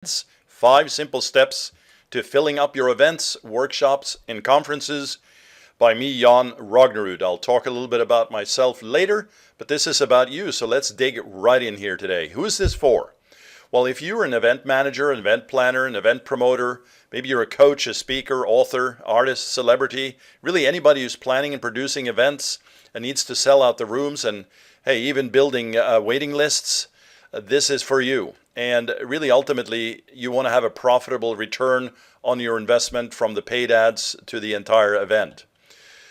5 simple steps to filling up your events, workshops, and conferences by me, Jan Rognerud. I'll talk a little bit about myself later, but this is about you, so let's dig right in here today. Who is this for? Well, if you're an event manager, an event planner, an event promoter, maybe you're a coach, a speaker, author, artist, celebrity, really anybody who's planning and producing events and needs to sell out the rooms and, hey, even building waiting lists, this is for you. And really, ultimately, you want to have a profitable return on your investment from the paid ads to the entire event.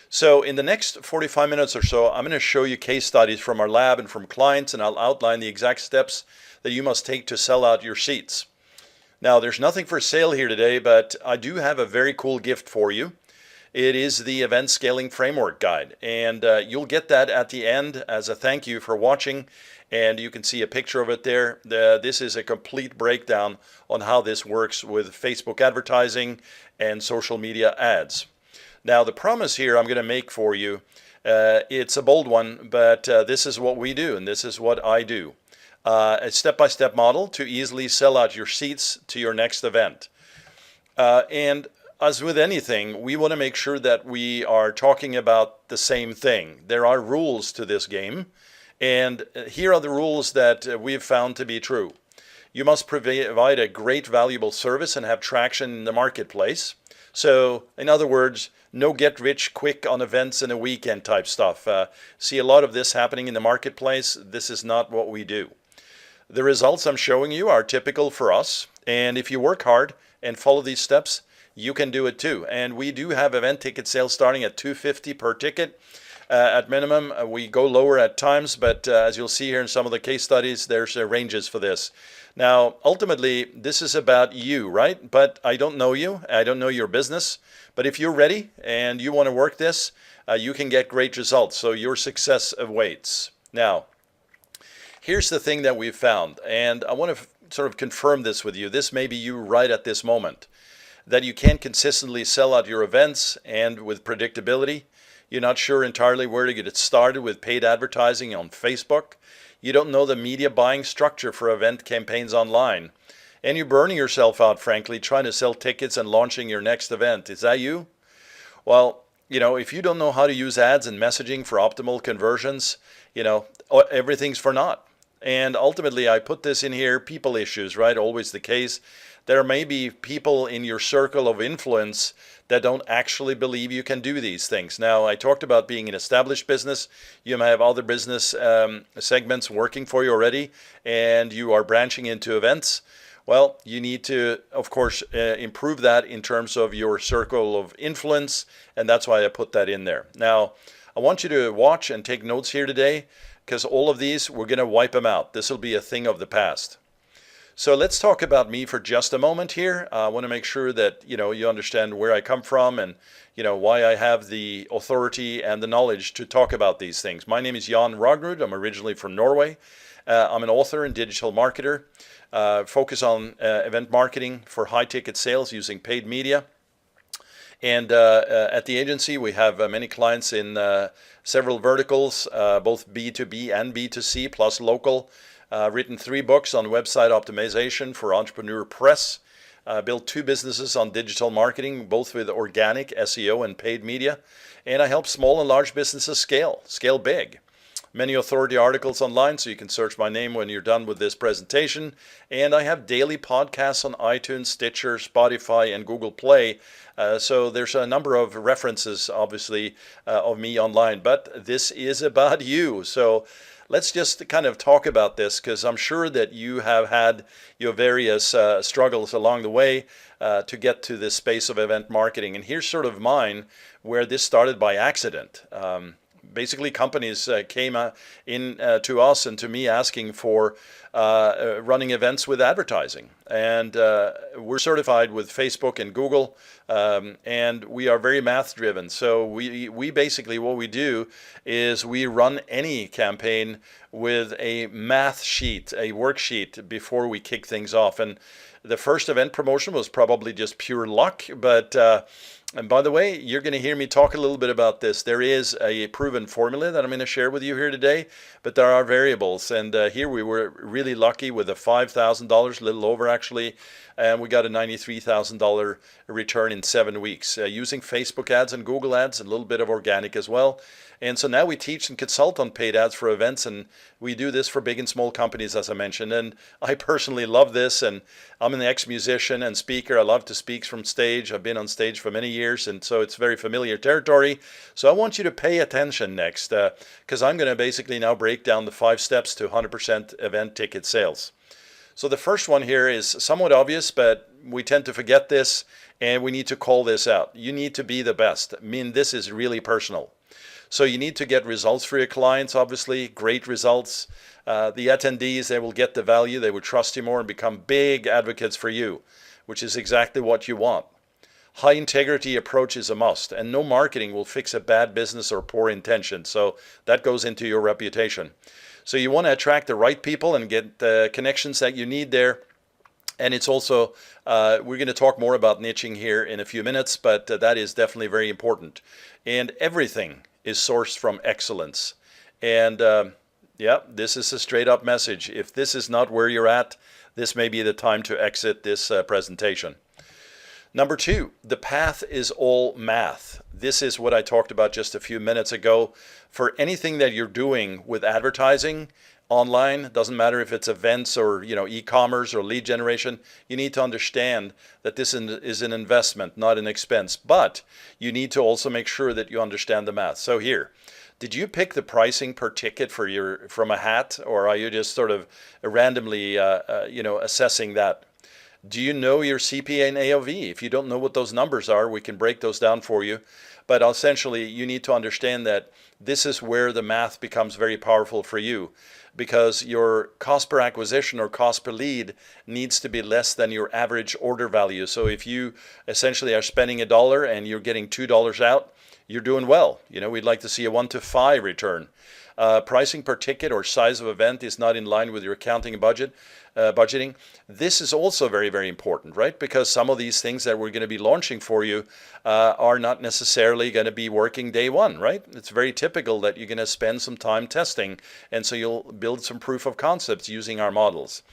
So in the next 45 minutes or so, I'm going to show you case studies from our lab and from clients, and I'll outline the exact steps that you must take to sell out your seats. Now, there's nothing for sale here today, but I do have a very cool gift for you. It is the Event Scaling Framework Guide, and you'll get that at the end as a thank you for watching, and you can see a picture of it there. This is a complete breakdown on how this works with Facebook advertising and social media ads. Now, the promise here I'm going to make for you, it's a bold one, but this is what we do, and this is what I do. A step-by-step model to easily sell out your seats to your next event. And as with anything, we want to make sure that we are talking about the same thing. There are rules to this game, and here are the rules that we've found to be true. You must provide a great, valuable service and have traction in the marketplace. So, in other words, no get rich quick on events in a weekend type stuff. See a lot of this happening in the marketplace. This is not what we do. The results I'm showing you are typical for us, and if you work hard and follow these steps, you can do it too. And we do have event ticket sales starting at $250 per ticket. At minimum, we go lower at times, but as you'll see here in some of the case studies, there's ranges for this. Now, ultimately, this is about you, right? But I don't know you. I don't know your business. But if you're ready and you want to work this, you can get great results. So your success awaits. Now, here's the thing that we've found, and I want to sort of confirm this with you. This may be you right at this moment, that you can't consistently sell out your events and with predictability. You're not sure entirely where to get it started with paid advertising on Facebook. You don't know the media buying structure for event campaigns online. And you're burning yourself out, frankly, trying to sell tickets and launching your next event. Is that you? Well, if you don't know how to use ads and messaging for optimal conversions, everything's for naught. And ultimately, I put this in here, people issues, right? Always the case. There may be people in your circle of influence that don't actually believe you can do these things. Now, I talked about being an established business. You may have other business segments working for you already, and you are branching into events. Well, you need to, of course, improve that in terms of your circle of influence, and that's why I put that in there. Now, I want you to watch and take notes here today, because all of these, we're going to wipe them out. This will be a thing of the past. So let's talk about me for just a moment here. I want to make sure that you understand where I come from and why I have the authority and the knowledge to talk about these things. My name is Jan Rognerud. I'm originally from Norway. I'm an author and digital marketer. Focus on event marketing for high-ticket sales using paid media. And at the agency, we have many clients in several verticals, both B2B and B2C, plus local. Written 3 books on website optimization for Entrepreneur Press. Built 2 businesses on digital marketing, both with organic SEO and paid media. And I help small and large businesses scale big. Many authority articles online, so you can search my name when you're done with this presentation. And I have daily podcasts on iTunes, Stitcher, Spotify, and Google Play. So there's a number of references, obviously, of me online. But this is about you. So let's just kind of talk about this, because I'm sure that you have had your various struggles along the way to get to this space of event marketing. And here's sort of mine, where this started by accident. Basically, companies came in to us and to me asking for running events with advertising. And we're certified with Facebook and Google, and we are very math driven. So we basically, what we do is we run any campaign with a math sheet, a worksheet, before we kick things off. And the first event promotion was probably just pure luck, but And by the way, you're going to hear me talk a little bit about this. There is a proven formula that I'm going to share with you here today, but there are variables. And here we were really lucky with a $5,000, a little over actually, and we got a $93,000 return in 7 weeks using Facebook ads and Google ads, a little bit of organic as well. And so now we teach and consult on paid ads for events, and we do this for big and small companies, as I mentioned. And I personally love this, and I'm an ex-musician and speaker. I love to speak from stage. I've been on stage for many years, and so it's very familiar territory. So I want you to pay attention next, because I'm going to basically now break down the 5 steps to 100% event ticket sales. So the first one here is somewhat obvious, but we tend to forget this, and we need to call this out. You need to be the best. I mean, this is really personal. So you need to get results for your clients, obviously, great results. The attendees, they will get the value, they will trust you more and become big advocates for you, which is exactly what you want. High integrity approach is a must, and no marketing will fix a bad business or poor intention. So that goes into your reputation. So you want to attract the right people and get the connections that you need there. And it's also, we're going to talk more about niching here in a few minutes, but that is definitely very important. And everything is sourced from excellence. And yeah, this is a straight up message. If this is not where you're at, this may be the time to exit this presentation. Number 2, the path is all math. This is what I talked about just a few minutes ago. For anything that you're doing with advertising online, doesn't matter if it's events or e-commerce or lead generation, you need to understand that this is an investment, not an expense. But you need to also make sure that you understand the math. So here, did you pick the pricing per ticket from a hat, or are you just sort of randomly assessing that? Do you know your CPA and AOV? If you don't know what those numbers are, we can break those down for you. But essentially, you need to understand that this is where the math becomes very powerful for you, because your cost per acquisition or cost per lead needs to be less than your average order value. So if you essentially are spending $1 and you're getting $2 out, you're doing well. We'd like to see a 1 to 5 return. Pricing per ticket or size of event is not in line with your accounting and budgeting. This is also very, very important, right? Because some of these things that we're going to be launching for you are not necessarily going to be working day one, right? It's very typical that you're going to spend some time testing, and so you'll build some proof of concepts using our models.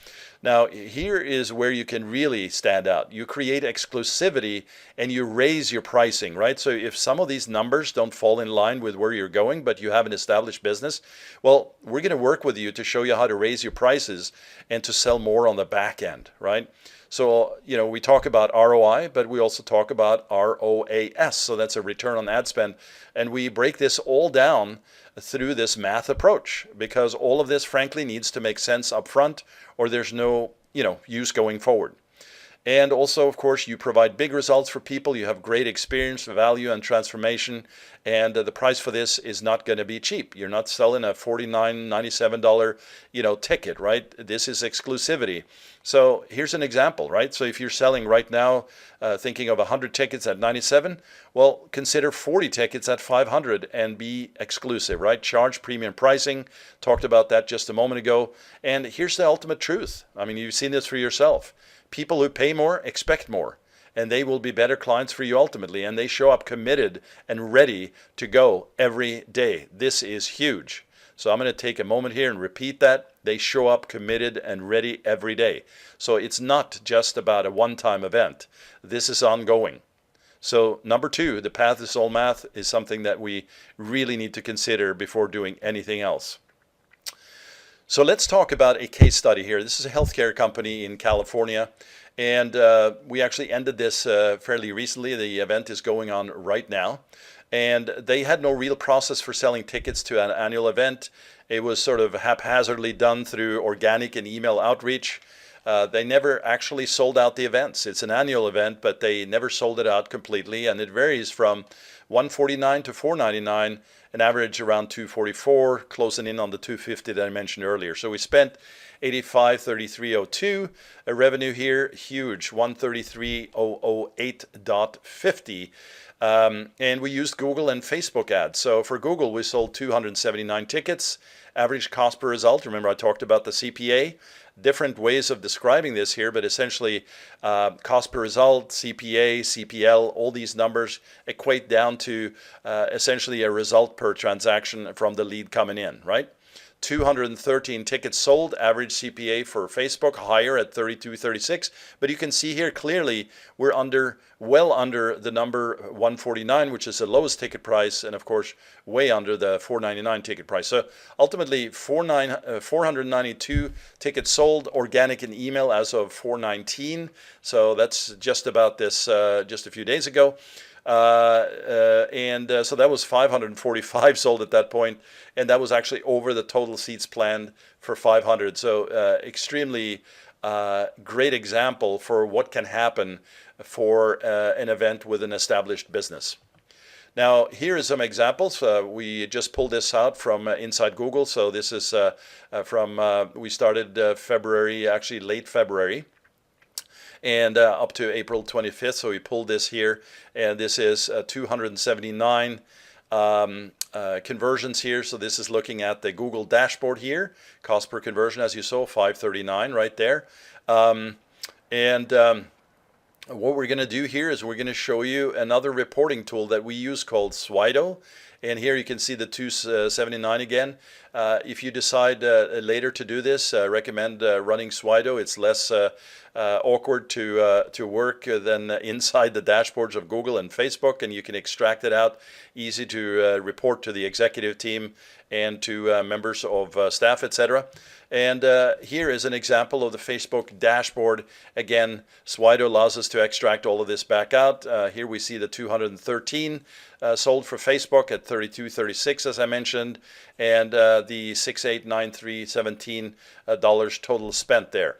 Now, here is where you can really stand out. You create exclusivity and you raise your pricing, right? So if some of these numbers don't fall in line with where you're going, but you have an established business, well, we're going to work with you to show you how to raise your prices and to sell more on the back end, right? So, we talk about ROI, but we also talk about ROAS. So that's a return on ad spend. And we break this all down through this math approach, because all of this, frankly, needs to make sense up front, or there's no, use going forward. And also, of course, you provide big results for people. You have great experience, value, and transformation. And the price for this is not going to be cheap. You're not selling a $49, $97, ticket, right? This is exclusivity. So here's an example, right? So if you're selling right now, thinking of 100 tickets at 97, well, consider 40 tickets at 500 and be exclusive, right? Charge premium pricing. Talked about that just a moment ago. And here's the ultimate truth. I mean, you've seen this for yourself. People who pay more expect more, and they will be better clients for you ultimately, and they show up committed and ready to go every day. This is huge. So I'm going to take a moment here and repeat that. They show up committed and ready every day. So it's not just about a one-time event. This is ongoing. So number 2, the path is all math, is something that we really need to consider before doing anything else. So let's talk about a case study here. This is a healthcare company in California, and we actually ended this fairly recently. The event is going on right now, and they had no real process for selling tickets to an annual event. It was sort of haphazardly done through organic and email outreach. They never actually sold out the events. It's an annual event, but they never sold it out completely, and it varies from $149 to $499, an average around $244, closing in on the $250 that I mentioned earlier. So we spent $85.3302. A revenue here, huge, $133,008.50. And we used Google and Facebook ads. So for Google, we sold 279 tickets. Average cost per result, remember I talked about the CPA, different ways of describing this here, but essentially cost per result, CPA, CPL, all these numbers equate down to essentially a result per transaction from the lead coming in, right? 213 tickets sold, average CPA for Facebook higher at 32.36, but you can see here clearly we're well under the number 149, which is the lowest ticket price, and of course way under the 499 ticket price. So ultimately 492 tickets sold, organic and email as of 419. So that's just about this just a few days ago. So that was 545 sold at that point, and that was actually over the total seats planned for 500. So extremely great example for what can happen for an event with an established business. Now, here is some examples. We just pulled this out from inside Google. So this is we started February, actually late February, and up to April 25th. So we pulled this here, and this is 279 conversions here. So this is looking at the Google dashboard here. Cost per conversion, as you saw, 539 right there. What we're going to do here is we're going to show you another reporting tool that we use called Slido. And here you can see the 279 again. If you decide later to do this, recommend running Slido. It's less awkward to work than inside the dashboards of Google and Facebook, and you can extract it out, easy to report to the executive team and to members of staff, etc. And here is an example of the Facebook dashboard. Again, Slido allows us to extract all of this back out. Here we see the 213 sold for Facebook at 32.36, as I mentioned, and the $6,893.17 total spent there.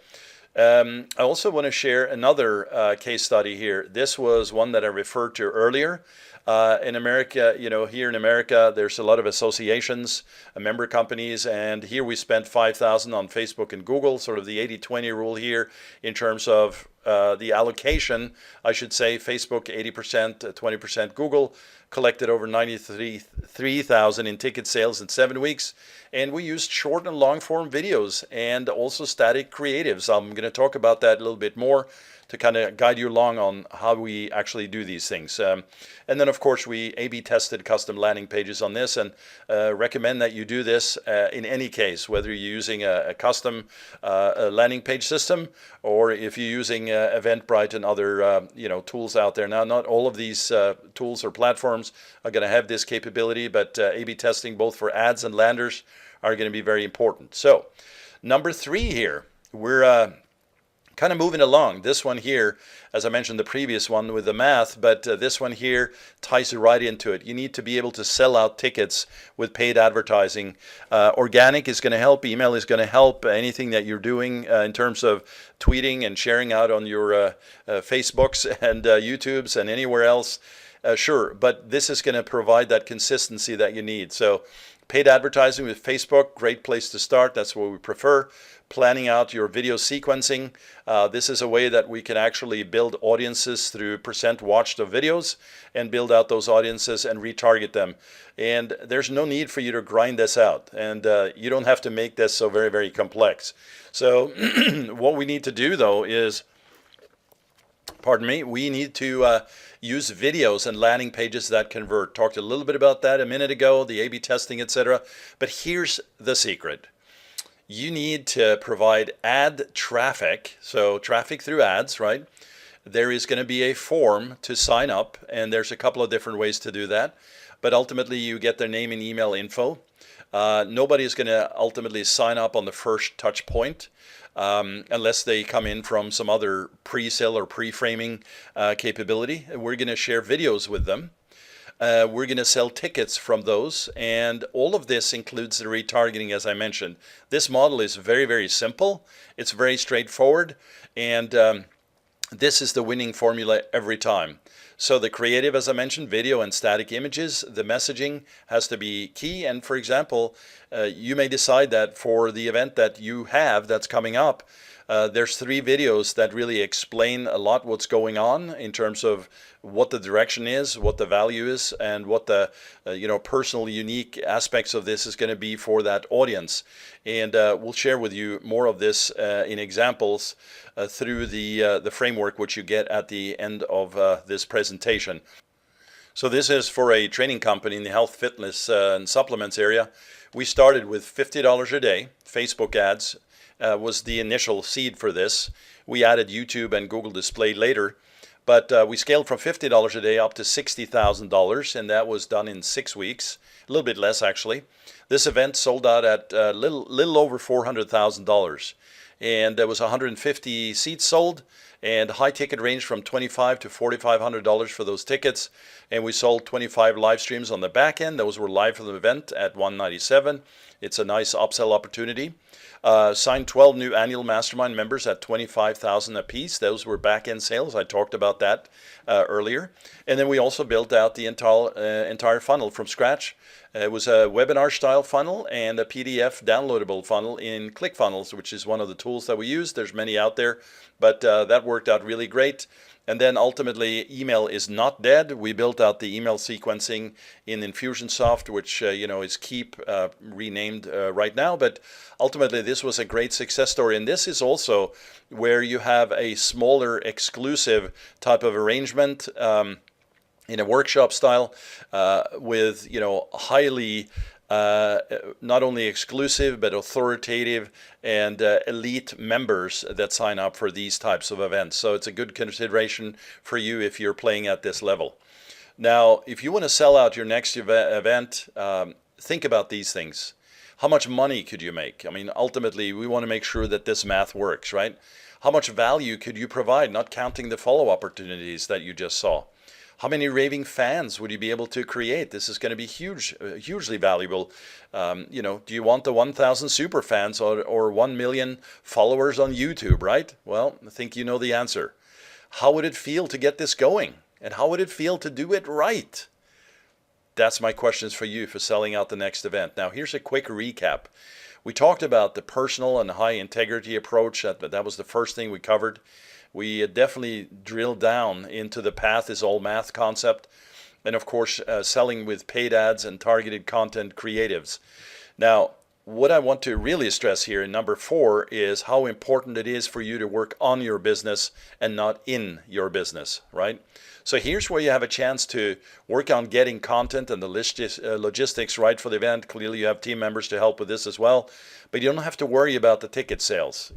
I also want to share another case study here. This was one that I referred to earlier. In America, here in America, there's a lot of associations, member companies, and here we spent $5,000 on Facebook and Google, sort of the 80-20 rule here in terms of the allocation. I should say Facebook 80%, 20% Google, collected over 93,000 in ticket sales in 7 weeks. And we used short and long form videos and also static creatives. I'm going to talk about that a little bit more to kind of guide you along on how we actually do these things. And then, of course, we A/B tested custom landing pages on this, and recommend that you do this in any case, whether you're using a custom landing page system or if you're using Eventbrite and other tools out there. Now, not all of these tools or platforms are going to have this capability, but A/B testing both for ads and landers are going to be very important. So, number 3 here, we're kind of moving along. This one here, as I mentioned the previous one with the math, but this one here ties right into it. You need to be able to sell out tickets with paid advertising. Organic is going to help. Email is going to help. Anything that you're doing in terms of tweeting and sharing out on your Facebooks and YouTubes and anywhere else, sure. But this is going to provide that consistency that you need. So paid advertising with Facebook, great place to start. That's what we prefer. Planning out your video sequencing. This is a way that we can actually build audiences through percent watched of videos and build out those audiences and retarget them. And there's no need for you to grind this out. And you don't have to make this so very, very complex. So what we need to do, though, is, we need to use videos and landing pages that convert. Talked a little bit about that a minute ago, the A/B testing, etc. But here's the secret. You need to provide ad traffic, so traffic through ads, right? There is going to be a form to sign up, and there's a couple of different ways to do that. But ultimately, you get their name and email info. Nobody is going to ultimately sign up on the first touch point unless they come in from some other pre-sale or pre-framing capability. We're going to share videos with them. We're going to sell tickets from those, and all of this includes the retargeting, as I mentioned. This model is very, very simple. It's very straightforward, and this is the winning formula every time. So the creative, as I mentioned, video and static images, the messaging has to be key. And for example, you may decide that for the event that you have that's coming up, There's 3 videos that really explain a lot what's going on in terms of what the direction is, what the value is, and what the personal unique aspects of this is going to be for that audience. And we'll share with you more of this in examples through the framework which you get at the end of this presentation. So this is for a training company in the health, fitness, and supplements area. We started with $50 a day. Facebook ads was the initial seed for this. We added YouTube and Google Display later, but we scaled from $50 a day up to $60,000, and that was done in 6 weeks, a little bit less actually. This event sold out at little over $400,000, and there was 150 seats sold, and high ticket range from $2,500 to $4,500 for those tickets. And we sold 25 live streams on the back end. Those were live for the event at $197. It's a nice upsell opportunity. Signed 12 new annual mastermind members at $25,000 a piece. Those were back end sales. I talked about that earlier. And then we also built out the entire funnel from scratch. It was a webinar style funnel and a PDF downloadable funnel in ClickFunnels, which is one of the tools that we use. There's many out there, but that worked out really great. And then ultimately, email is not dead. We built out the email sequencing in Infusionsoft, which is Keep, renamed right now. But ultimately, this was a great success story. And this is also where you have a smaller, exclusive type of arrangement in a workshop style with highly not only exclusive but authoritative and elite members that sign up for these types of events. So it's a good consideration for you if you're playing at this level. Now, if you want to sell out your next event, think about these things. How much money could you make? I mean, ultimately, we want to make sure that this math works, right? How much value could you provide, not counting the follow opportunities that you just saw? How many raving fans would you be able to create? This is going to be hugely valuable. Do you want the 1,000 super fans or 1 million followers on YouTube, right? Well, I think you know the answer. How would it feel to get this going? And how would it feel to do it right? That's my questions for you for selling out the next event. Now, here's a quick recap. We talked about the personal and high integrity approach. That was the first thing we covered. We definitely drilled down into the path is all math concept. And of course, selling with paid ads and targeted content creatives. Now, what I want to really stress here in number 4 is how important it is for you to work on your business and not in your business, right? So here's where you have a chance to work on getting content and the logistics right for the event. Clearly, you have team members to help with this as well, but you don't have to worry about the ticket sales,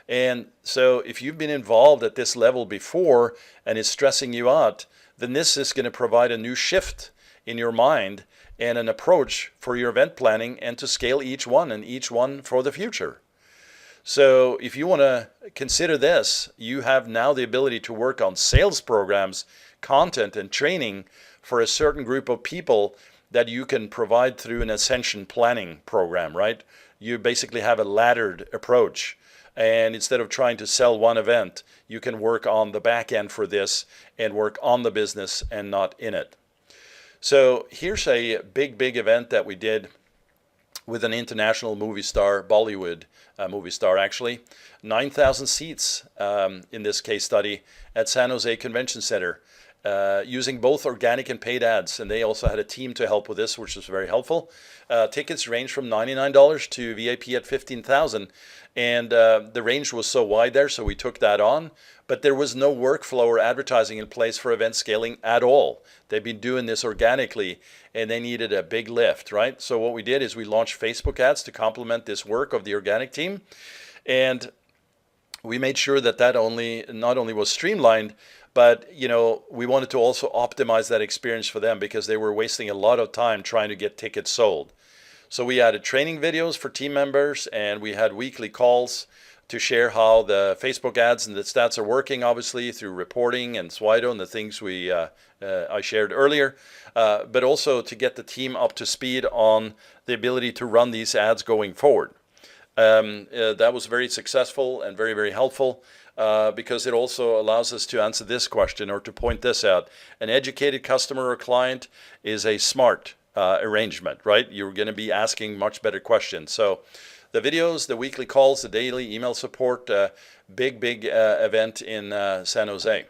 And so if you've been involved at this level before and it's stressing you out, then this is going to provide a new shift in your mind and an approach for your event planning and to scale each one for the future. So if you want to consider this, you have now the ability to work on sales programs, content, and training for a certain group of people that you can provide through an ascension planning program, right? You basically have a laddered approach. And instead of trying to sell one event, you can work on the back end for this and work on the business and not in it. So here's a big event that we did with an international movie star, Bollywood movie star actually. 9,000 seats in this case study at San Jose Convention Center. Using both organic and paid ads, and they also had a team to help with this, which was very helpful. Tickets range from $99 to VIP at $15,000, and the range was so wide there, so we took that on. But there was no workflow or advertising in place for event scaling at all. They've been doing this organically, and they needed a big lift, right? So what we did is we launched Facebook ads to complement this work of the organic team, and we made sure that not only was streamlined, but we wanted to also optimize that experience for them because they were wasting a lot of time trying to get tickets sold. So we added training videos for team members, and we had weekly calls to share how the Facebook ads and the stats are working, obviously through reporting and Slido and the things I shared earlier, but also to get the team up to speed on the ability to run these ads going forward. That was very successful and very helpful. Because it also allows us to answer this question or to point this out. An educated customer or client is a smart arrangement, right? You're going to be asking much better questions. So the videos, the weekly calls, the daily email support, big event in San Jose.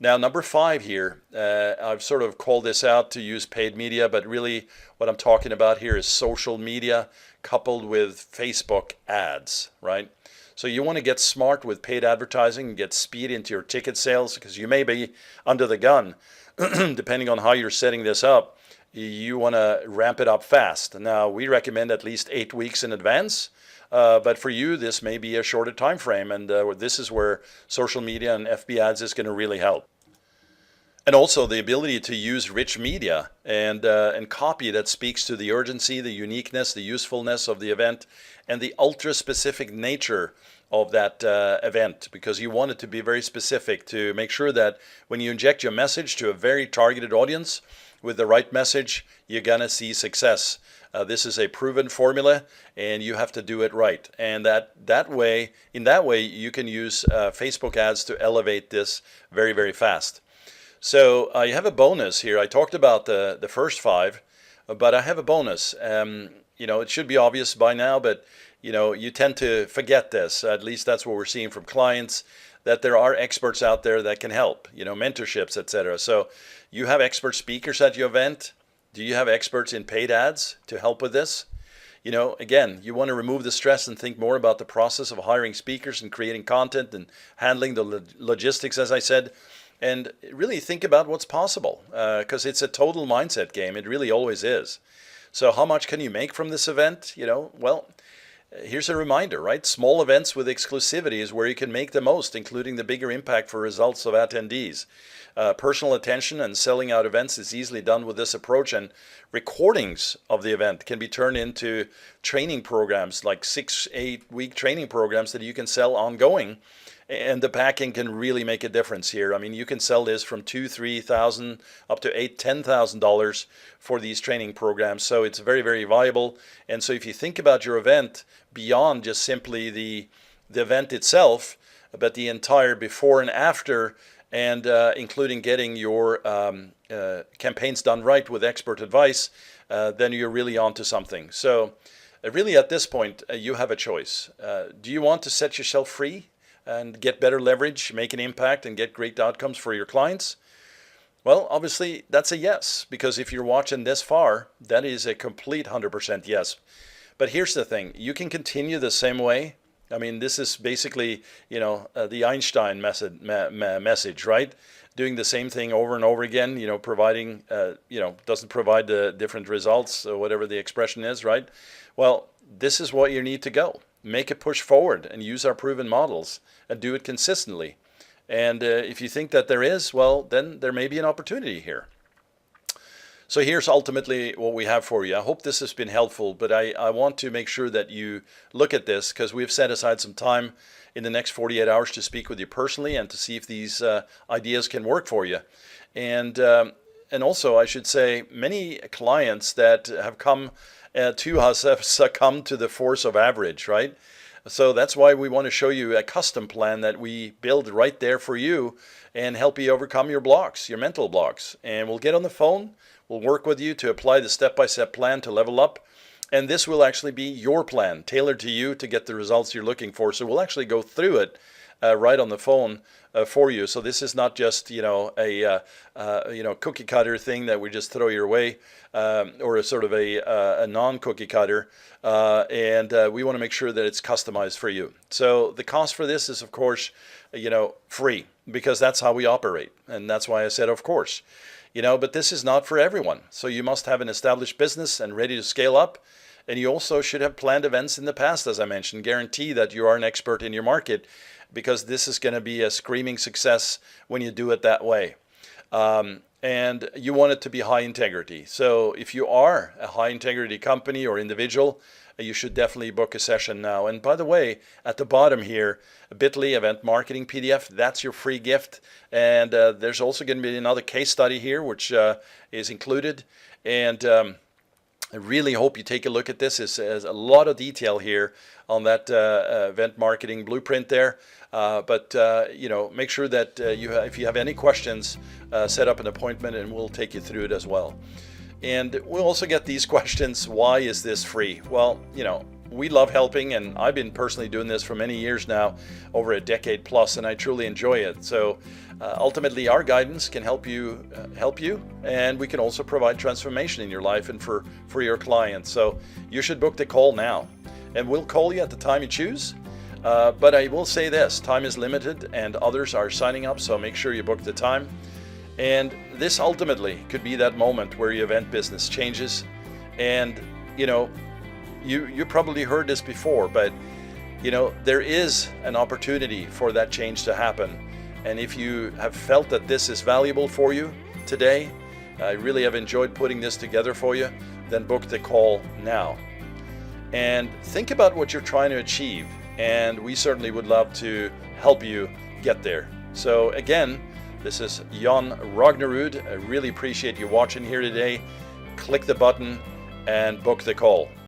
Now, number 5 here, I've sort of called this out to use paid media, but really what I'm talking about here is social media coupled with Facebook ads, right? So you want to get smart with paid advertising and get speed into your ticket sales, because you may be under the gun depending on how you're setting this up. You want to ramp it up fast. Now, we recommend at least 8 weeks in advance, but for you, this may be a shorter time frame, and this is where social media and FB ads is going to really help. And also the ability to use rich media and copy that speaks to the urgency, the uniqueness, the usefulness of the event, and the ultra-specific nature of that event, because you want it to be very specific to make sure that when you inject your message to a very targeted audience with the right message, you're gonna see success. This is a proven formula, and you have to do it right. And in that way, you can use Facebook ads to elevate this very, very fast. So I have a bonus here. I talked about the first 5, but I have a bonus. It should be obvious by now, but you tend to forget this. At least that's what we're seeing from clients, that there are experts out there that can help, mentorships, etc. So you have expert speakers at your event. Do you have experts in paid ads to help with this? Again, you want to remove the stress and think more about the process of hiring speakers and creating content and handling the logistics, as I said. And really think about what's possible, because it's a total mindset game. It really always is. So how much can you make from this event? Well, here's a reminder, right? Small events with exclusivity is where you can make the most, including the bigger impact for results of attendees. Personal attention and selling out events is easily done with this approach, and recordings of the event can be turned into training programs, like 6-8 week training programs that you can sell ongoing. And the packing can really make a difference here. I mean, you can sell this from $2,000-3,000 up to $8,000-10,000 for these training programs. So it's very, very viable. And so if you think about your event beyond just simply the event itself, but the entire before and after, and including getting your campaigns done right with expert advice, then you're really onto something. So really at this point, you have a choice. Do you want to set yourself free and get better leverage, make an impact, and get great outcomes for your clients? Well, obviously, that's a yes, because if you're watching this far, that is a complete 100% yes. But here's the thing. You can continue the same way. I mean, this is basically, the Einstein message, right? Doing the same thing over and over again, providing, doesn't provide the different results, or whatever the expression is, right? Well, this is what you need to go. Make a push forward and use our proven models and do it consistently. And if you think that there is, well, then there may be an opportunity here. So here's ultimately what we have for you. I hope this has been helpful, but I want to make sure that you look at this, because we've set aside some time in the next 48 hours to speak with you personally and to see if these ideas can work for you. And also, I should say, many clients that have come to us have succumbed to the force of average, right? So that's why we want to show you a custom plan that we build right there for you and help you overcome your blocks, your mental blocks. And we'll get on the phone, we'll work with you to apply the step-by-step plan to level up. And this will actually be your plan, tailored to you to get the results you're looking for. So we'll actually go through it right on the phone for you. So this is not just a cookie cutter thing that we just throw your way, or a sort of a non-cookie cutter, and we want to make sure that it's customized for you. So the cost for this is, of course, free, because that's how we operate, and that's why I said of course. But this is not for everyone. So you must have an established business and ready to scale up. And you also should have planned events in the past, as I mentioned. Guarantee that you are an expert in your market, because this is going to be a screaming success when you do it that way. And you want it to be high integrity. So if you are a high integrity company or individual, you should definitely book a session now. And by the way, at the bottom here, Bitly Event Marketing PDF, that's your free gift. And there's also going to be another case study here, which is included. And I really hope you take a look at this. There's a lot of detail here on that event marketing blueprint there. But make sure that if you have any questions, set up an appointment and we'll take you through it as well. And we'll also get these questions. Why is this free? Well, we love helping, and I've been personally doing this for many years now, over a decade plus, and I truly enjoy it. So ultimately, our guidance can help you, and we can also provide transformation in your life and for your clients. So you should book the call now, and we'll call you at the time you choose. But I will say this, time is limited and others are signing up, so make sure you book the time. And this ultimately could be that moment where your event business changes. And you probably heard this before, but there is an opportunity for that change to happen. And if you have felt that this is valuable for you today, I really have enjoyed putting this together for you, then book the call now. And think about what you're trying to achieve, and we certainly would love to help you get there. So again, this is Jan Ragnerud. I really appreciate you watching here today. Click the button and book the call.